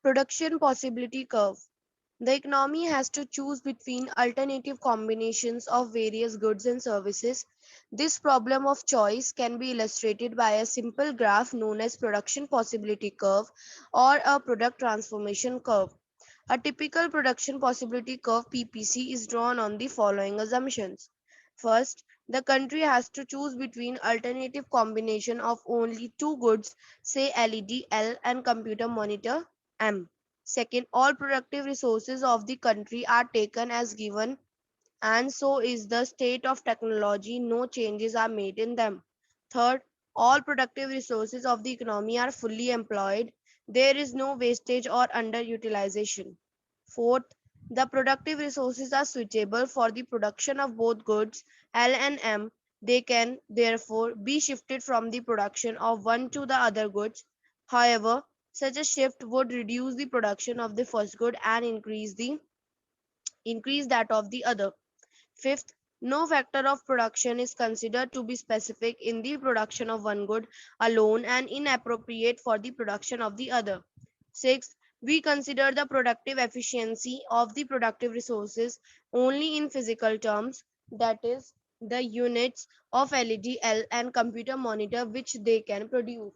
Production possibility curve. The economy has to choose between alternative combinations of various goods and services. This problem of choice can be illustrated by a simple graph known as production possibility curve or a product transformation curve. A typical production possibility curve is drawn on the following assumptions. First, the country has to choose between alternative combination of only two goods, say LED L and computer monitor M. Second, all productive resources of the country are taken as given, and so is the state of technology, no changes are made in them. Third, all productive resources of the economy are fully employed, there is no wastage or underutilization. Fourth, the productive resources are suitable for the production of both goods L and M. They can, therefore, be shifted from the production of one to the other goods. However, such a shift would reduce the production of the first good and increase that of the other. Fifth, no factor of production is considered to be specific in the production of one good alone and inappropriate for the production of the other. Sixth, we consider the productive efficiency of the productive resources only in physical terms, that is, the units of LED L and computer monitor which they can produce.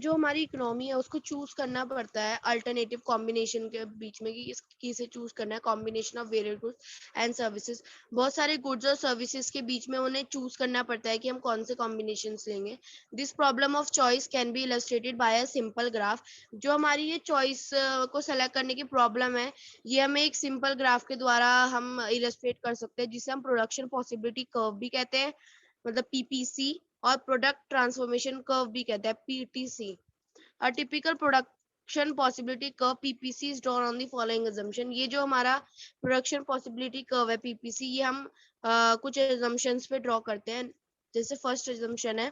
जो हमारी economy है उसको choose करना पड़ता है alternative combination के बीच में कि किसे चूज करना है, combination of various goods and services. बहुत सारे गुड्स और सर्विसेज के बीच में उन्हें चूज करना पड़ता है कि हम कौन से कॉम्बिनेशन लेंगे। This problem of choice can be illustrated bye a simple graph. जो हमारी ये चॉइस को सेलेक्ट करने की प्रॉब्लम है, ये हमें एक सिंपल ग्राफ के द्वारा हम इलस्ट्रेट कर सकते हैं, जिसे हम प्रोडक्शन पॉसिबिलिटी कर्व भी कहते हैं, मतलब पीपीसी, और प्रोडक्ट ट्रांसफॉर्मेशन कर्व भी कहते हैं, PTC. A typical production possibility curve PPC is drawn on the following assumption. ये जो हमारा प्रोडक्शन पॉसिबिलिटी कर्व है पीपीसी, ये हम कुछ अजम्पशंस पे ड्रॉ करते हैं। जैसे फर्स्ट अजम्पशन है,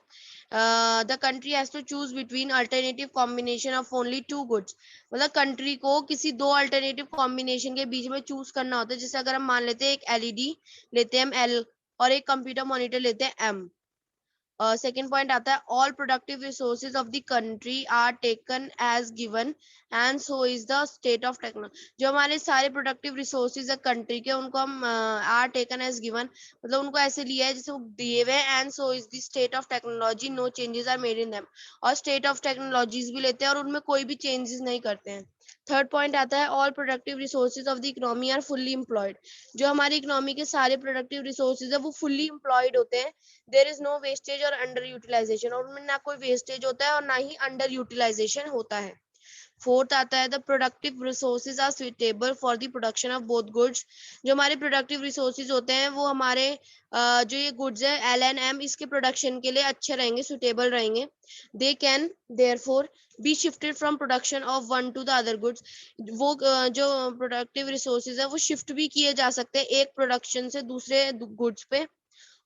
the country has to choose between alternative combination of only two goods. मतलब कंट्री को किसी दो अल्टरनेटिव कॉम्बिनेशन के बीच में चूज करना होता है। जैसे अगर हम मान लेते हैं एक एलईडी लेते हैं हम एल और एक कंप्यूटर मॉनिटर लेते हैं एम। सेकेंड पॉइंट आता है, all productive resources of the country are taken as given and so is the state of technology. जो हमारे सारे प्रोडक्टिव रिसोर्सेज है कंट्री के, उनको हम आर टेकन एज गिवन, मतलब उनको ऐसे लिया है जैसे वो दिए हुए, and so is the state of technology, no changes are made in them. और स्टेट ऑफ टेक्नोलॉजीज भी लेते हैं और उनमें कोई भी चेंजेस नहीं करते हैं। थर्ड पॉइंट आता है, all productive resources of the economy are fully employed. जो हमारी इकोनॉमी के सारे प्रोडक्टिव रिसोर्सेज है वो फुल्ली एम्प्लॉयड होते हैं। देयर इज नो वेस्टेज और अंडर यूटिलाइजेशन, और उनमें ना कोई वेस्टेज होता है और ना ही अंडर यूटिलाइजेशन होता है। फोर्थ आता है, the productive resources are suitable for the production of both goods. जो हमारे प्रोडक्टिव रिसोर्सेज होते हैं वो हमारे जो ये गुड्स है एल एंड एम, इसके प्रोडक्शन के लिए अच्छे रहेंगे, सुटेबल रहेंगे। They can therefore be shifted from production of one two the other goods. वो जो प्रोडक्टिव रिसोर्सेज है वो शिफ्ट भी किए जा सकते हैं एक प्रोडक्शन से दूसरे गुड्स पे।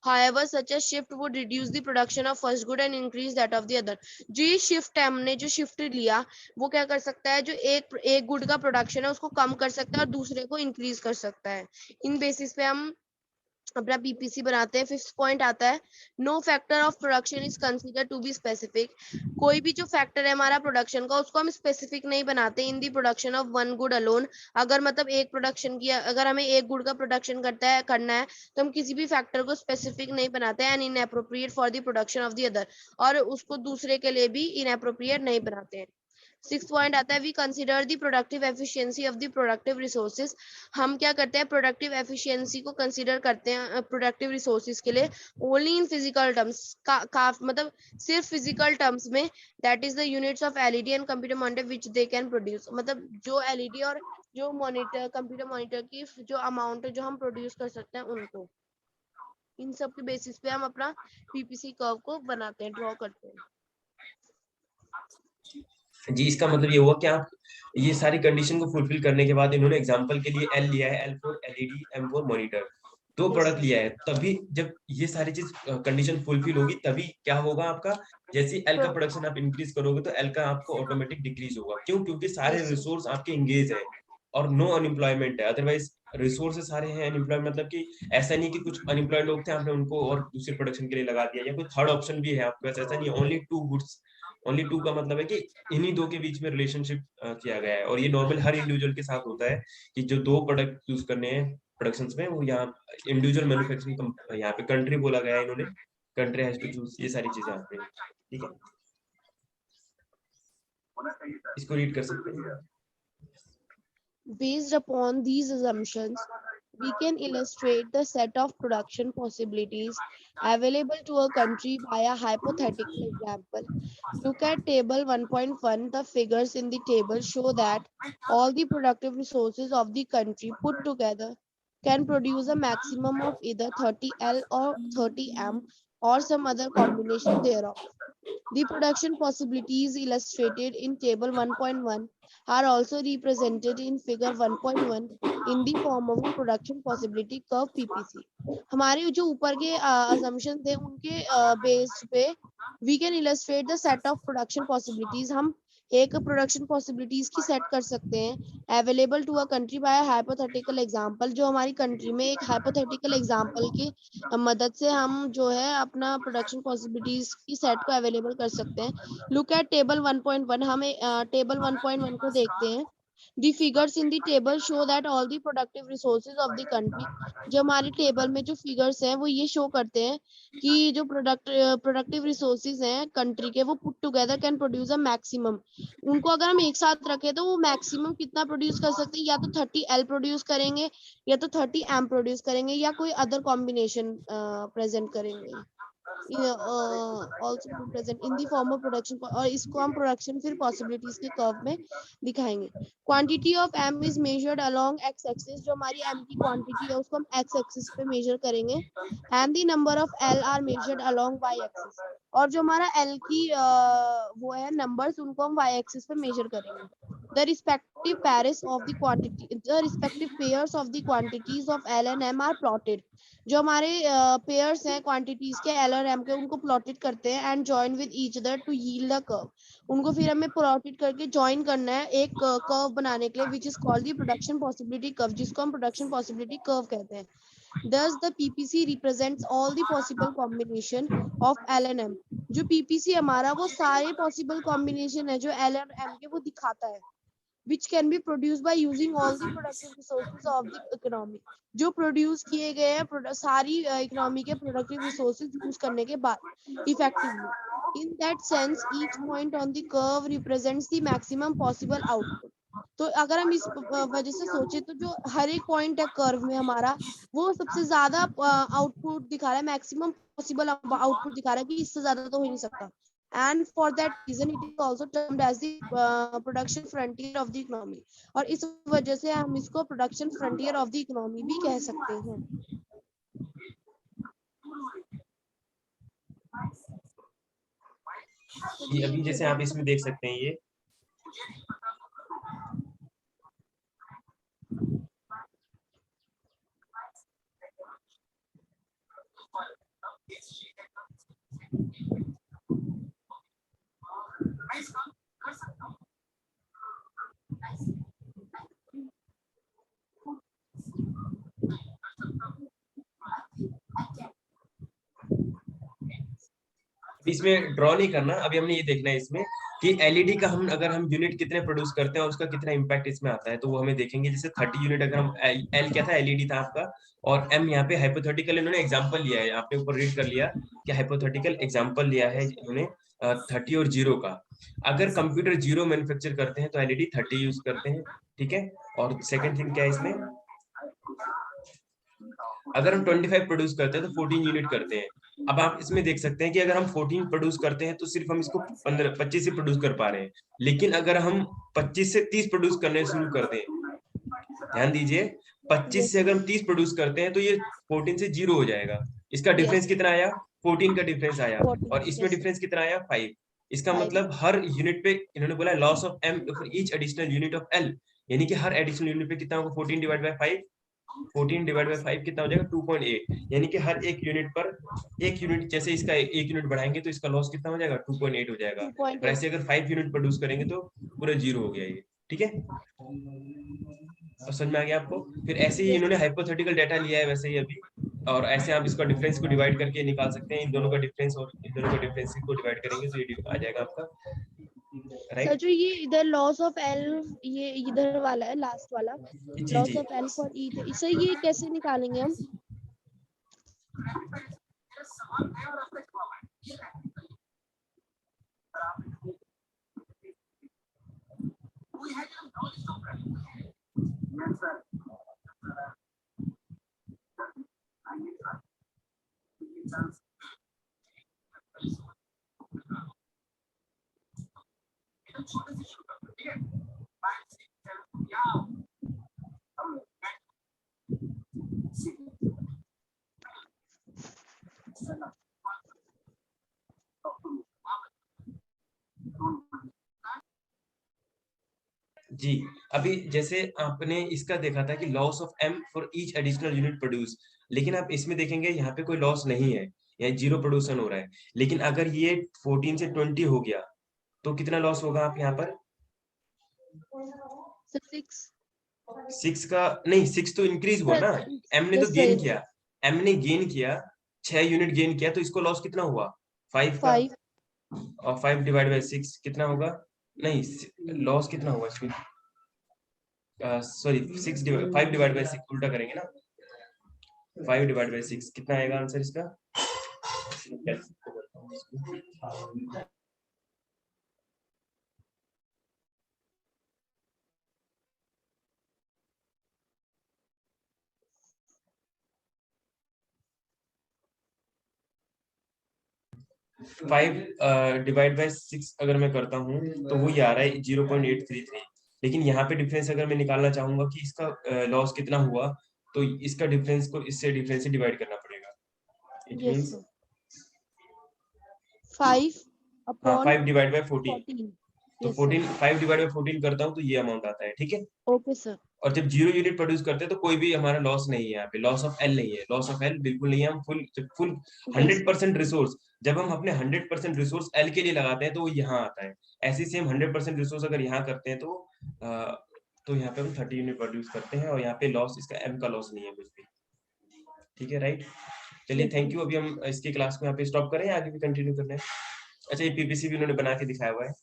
However, such a shift would reduce the production of first good and increase that of the other. जो ये शिफ्ट है, हमने जो शिफ्ट लिया, वो क्या कर सकता है, जो एक गुड का प्रोडक्शन है उसको कम कर सकता है और दूसरे को इंक्रीज कर सकता है। इन बेसिस पे हम अपना पीपीसी बनाते हैं। फिफ्थ पॉइंट आता है, no factor of production is consider to be specific. कोई भी जो फैक्टर है हमारा प्रोडक्शन का, उसको हम स्पेसिफिक नहीं बनाते in the production of one good alone. अगर मतलब एक प्रोडक्शन की, अगर हमें एक गुड का प्रोडक्शन करना है तो हम किसी भी फैक्टर को स्पेसिफिक नहीं बनाते and inappropriate for the production of the other, और उसको दूसरे के लिए भी इनएप्रोप्रिएट नहीं बनाते हैं। सिक्स पॉइंट आता है, we consider the productive efficiency of the productive resources. हम क्या करते हैं, प्रोडक्टिव एफिशिएंसी को कंसिडर करते हैं प्रोडक्टिव रिसोर्सेज के लिए ओनली इन फिजिकल टर्म्स, मतलब सिर्फ फिजिकल टर्म्स में, that is the units of LED and computer monitor which they can produce. मतलब जो एलईडी और जो मॉनिटर, कंप्यूटर मॉनिटर की जो अमाउंट है जो हम प्रोड्यूस कर सकते हैं उनको, इन सब के बेसिस पे हम अपना पीपीसी कर्व को बनाते हैं, ड्रॉ करते हैं। जी, इसका मतलब ये हुआ कि आप ये सारी कंडीशन को फुलफिल करने के बाद इन्होंने एग्जांपल के लिए एल लिया है, L for LED, M for monitor. दो Yes. प्रोडक्ट लिया है, तभी जब ये सारी चीज कंडीशन फुलफिल होगी तभी क्या होगा आपका, जैसे एल का प्रोडक्शन आप इंक्रीज करोगे तो एल का आपको ऑटोमेटिक डिक्रीज होगा। क्यों? क्योंकि सारे Yes. रिसोर्स आपके इंगेज है और नो अनएम्प्लॉयमेंट है। अदरवाइज रिसोर्सेज सारे हैं, अनएम्प्लॉयड मतलब कि ऐसा नहीं कि कुछ अनएम्प्लॉयड लोग थे आपने उनको और दूसरे प्रोडक्शन के लिए लगा दिया, या कोई थर्ड ऑप्शन भी है आपके पास, ऐसा नहीं है। Only two goods, only two का मतलब है कि इन्हीं दो के बीच में रिलेशनशिप किया गया है। और ये नॉर्मल हर इंडिविजुअल के साथ होता है कि जो दो प्रोडक्ट चूज करने हैं प्रोडक्शंस में, वो यहाँ इंडिविजुअल मैन्युफैक्चरिंग यहाँ पे कंट्री बोला गया है, इन्होंने कंट्री हैज टू चूज, ये सारी चीजें आती हैं। ठीक है, इसको रीड कर सकते हैं। Based upon these assumptions, we can illustrate the set of production possibilities available to a country by a hypothetical example. Look at table 1.1. The figures in the table show that all the productive resources of the country put together can produce a maximum of either 30L or 30M or some other combination thereof. The production possibilities illustrated in table 1.1 are also represented in figure 1.1 in the form of a production possibility curve PPC. हमारे जो ऊपर के assumption थे उनके base पे we can illustrate the set of production possibilities. हम एक production possibilities की सेट कर सकते हैं available to a country by hypothetical example, जो हमारी कंट्री में एक हाइपोथेटिकल एग्जांपल की मदद से हम जो है अपना प्रोडक्शन पॉसिबिलिटीज की सेट को अवेलेबल कर सकते हैं। Look at table 1.1। हमें टेबल 1.1 को देखते हैं। The figures in the table show that all the productive resources of the country, जो हमारी टेबल में जो फिगर्स हैं वो ये शो करते हैं कि जो प्रोडक्टिव रिसोर्सेज हैं कंट्री के, वो put together can produce a maximum. उनको अगर हम एक साथ रखें तो वो मैक्सिमम कितना प्रोड्यूस कर सकते हैं, या तो 30L प्रोड्यूस करेंगे या तो 30M प्रोड्यूस करेंगे या कोई अदर कॉम्बिनेशन प्रेजेंट करेंगे। also present in the form of production, और इसको हम प्रोडक्शन फिर पॉसिबिलिटीज के कर्व में दिखाएंगे। Quantity of M is measured along X axis. जो हमारी एम की क्वांटिटी है उसको हम एक्स एक्सिस पे मेजर करेंगे। And the number of L are measured along Y axis. और जो हमारा एल की वो है नंबर्स, उनको हम वाई एक्सिस पे मेजर करेंगे। The respective pairs of the quantity, the respective pairs of the quantities of L and M are plotted. जो हमारे पेयर्स हैं क्वांटिटीज के एल और एम के, उनको प्लॉटेड करते हैं and join with each other to yield the curve. उनको फिर हमें प्लॉटेड करके जॉइन करना है एक कर्व बनाने के लिए, which is called the production possibility curve, जिसको हम प्रोडक्शन पॉसिबिलिटी कर्व कहते हैं। Thus, the PPC represents all the possible combination of L and M. जो PPC हमारा वो सारे possible combination है जो L और M के, वो दिखाता है। which can be produced by using all the productive resources of the economy. जो प्रोड्यूस किए गए हैं सारी इकोनॉमी के प्रोडक्टिव रिसोर्सेज यूज करने के बाद effectively. In that sense each point on the curve represents the maximum possible output. तो अगर हम इस वजह से सोचे तो जो हर एक पॉइंट है कर्व में हमारा, वो सबसे ज्यादा आउटपुट दिखा रहा है, मैक्सिमम पॉसिबल आउटपुट दिखा रहा है कि इससे ज्यादा तो हो ही नहीं सकता। And for that reason it is also termed as the production frontier of the economy. और इस वजह से हम इसको production frontier of the economy भी कह सकते हैं। ये अभी जैसे आप इसमें देख सकते हैं, ये इसमें ड्रॉ नहीं करना, अभी हमने ये देखना है इसमें कि एलईडी का हम अगर हम यूनिट कितने प्रोड्यूस करते हैं और उसका कितना इम्पैक्ट इसमें आता है, तो वो हमें देखेंगे। जैसे 30 यूनिट अगर हम एल क्या था, एलईडी था आपका, और एम यहाँ पे हाइपोथेटिकल इन्होंने एग्जांपल लिया है, आपने ऊपर रीड कर लिया कि हाइपोथेटिकल एग्जांपल लिया है इन्होंने 30 और 0 का। अगर कंप्यूटर 0 मैन्युफैक्चर करते हैं तो एलईडी 30 यूज करते हैं, ठीक है। और सेकंड थिंग क्या है इसमें, अगर हम 25 प्रोड्यूस करते हैं तो 14 यूनिट करते हैं। अब आप इसमें देख सकते हैं कि अगर हम 14 प्रोड्यूस करते हैं तो सिर्फ हम इसको 25 से प्रोड्यूस कर पा रहे हैं, लेकिन अगर हम 25 से 30 प्रोड्यूस करने शुरू कर दें, ध्यान दीजिए, 25 से अगर हम 30 प्रोड्यूस करते हैं तो ये 14 से 0 हो जाएगा। इसका डिफरेंस कितना आया, 14 का डिफरेंस आया, और इसमें डिफरेंस कितना आया, 5। इसका मतलब हर यूनिट पे इन्होंने बोला loss of M for each additional unit of L, यानी कि हर एडिशनल यूनिट पे कितना होगा, 14 डिवाइड बाय 5, 14 डिवाइड बाय 5 कितना हो जाएगा 2.8, यानी कि हर एक यूनिट पर एक यूनिट, जैसे इसका एक यूनिट बढ़ाएंगे तो इसका लॉस कितना हो जाएगा 2.8 हो जाएगा। और 2.8। ऐसे अगर 5 यूनिट प्रोड्यूस करेंगे तो पूरा 0 हो गया ये, ठीक है। और समझ में आ गया आपको। फिर ऐसे ही इन्होंने हाइपोथेटिकल डाटा लिया है वैसे ही अभी, और ऐसे आप इसका डिफरेंस को डिवाइड करके निकाल सकते हैं, इन दोनों का डिफरेंस और इन दोनों का डिफरेंस को डिवाइड करेंगे तो ये आ जाएगा आपका, सर राइट। जो ये इधर लॉस ऑफ एल, ये इधर वाला है लास्ट वाला, जी लॉस जी। Of L for each, sir ये कैसे निकालेंगे हम? जी, अभी जैसे आपने इसका देखा था कि loss of M for each additional unit produce, लेकिन आप इसमें देखेंगे यहाँ पे कोई लॉस नहीं है, यहाँ 0 प्रोडक्शन हो रहा है। लेकिन अगर ये 14 से 20 हो गया तो कितना लॉस होगा आप यहाँ पर? 6। 6 का नहीं, 6 तो इंक्रीज हुआ ना, एम ने तो यस सर, गेन यस किया, एम ने गेन किया, 6 यूनिट गेन किया, तो इसको लॉस कितना हुआ 5 का। 5। और 5 डिवाइड बाय 6 कितना होगा? नहीं, लॉस कितना होगा इसमें, सॉरी 5 डिवाइड बाय 6 उल्टा करेंगे ना, 5 डिवाइड बाय 6 कितना आएगा आंसर इसका? 5 डिवाइड बाय 6 अगर मैं करता हूँ तो वो ये आ रहा है 0.833। लेकिन यहाँ पे डिफरेंस अगर मैं निकालना चाहूंगा कि इसका लॉस कितना हुआ, तो इसका डिफरेंस को इससे डिफरेंस से डिवाइड करना पड़ेगा। इट यस मींस सर, 5 हाँ, अपॉन 5 डिवाइड बाय 14, 14। तो यस सर, 14 5 डिवाइड बाय 14 करता हूँ तो ये अमाउंट आता है, ठीक है। Okay sir. और जब 0 यूनिट प्रोड्यूस करते हैं तो कोई भी हमारा लॉस नहीं है, यहाँ पे लॉस ऑफ एल नहीं है, लॉस ऑफ एल बिल्कुल नहीं है। हम फुल यस सर, 100% रिसोर्स, जब हम अपने 100% रिसोर्स एल के लिए लगाते हैं तो वो यहाँ आता है। ऐसे सेम 100% रिसोर्स अगर यहाँ करते हैं तो यहाँ पे हम 30 यूनिट प्रोड्यूस करते हैं और यहाँ पे लॉस इसका एम का लॉस नहीं है कुछ भी, ठीक है, राइट। चलिए, यस थैंक सर। यू। अभी हम इसकी क्लास को यहाँ पे स्टॉप करें, आगे भी कंटिन्यू करना है। अच्छा, ये पीपीसी भी उन्होंने बना के दिखाया हुआ है।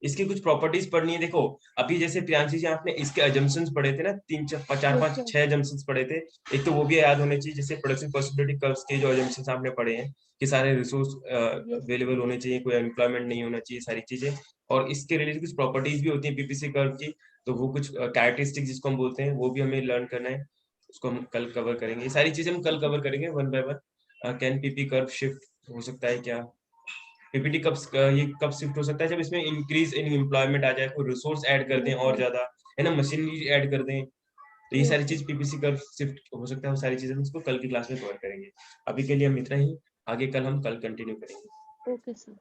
इसकी कुछ प्रॉपर्टीज पढ़नी है। देखो, अभी जैसे प्रियांशी जी आपने इसके अजम्पशंस पढ़े थे ना, 4 यस 5 सर, 6 अजम्पशंस पढ़े थे। एक तो वो भी याद होने चाहिए, जैसे प्रोडक्शन पॉसिबिलिटी कर्व्स के जो अजम्पशंस आपने पढ़े हैं कि सारे रिसोर्स यस अवेलेबल होने चाहिए, कोई अनएम्प्लॉयमेंट नहीं होना चाहिए, सारी चीजें। और इसके रिलेटेड कुछ प्रॉपर्टीज भी होती है पीपीसी कर्व की, तो वो कुछ कैरेक्टरिस्टिक जिसको हम बोलते हैं वो भी हमें लर्न करना है, उसको हम कल कवर करेंगे। ये सारी चीजें हम कल कवर करेंगे one by one. Can PP curve shift हो सकता है क्या? पीपीटी कब ये कब शिफ्ट हो सकता है? जब इसमें इंक्रीज इन एम्प्लॉयमेंट आ जाए, कोई रिसोर्स ऐड कर दें यस और सर, ज्यादा, है ना, मशीनरी ऐड कर दें, तो ये यस सारी सर, चीज पीपीसी कब शिफ्ट हो सकता है, वो सारी चीजें हम इसको कल की क्लास में कवर करेंगे। अभी के लिए हम इतना ही, आगे कल हम कल कंटिन्यू करेंगे। Okay sir.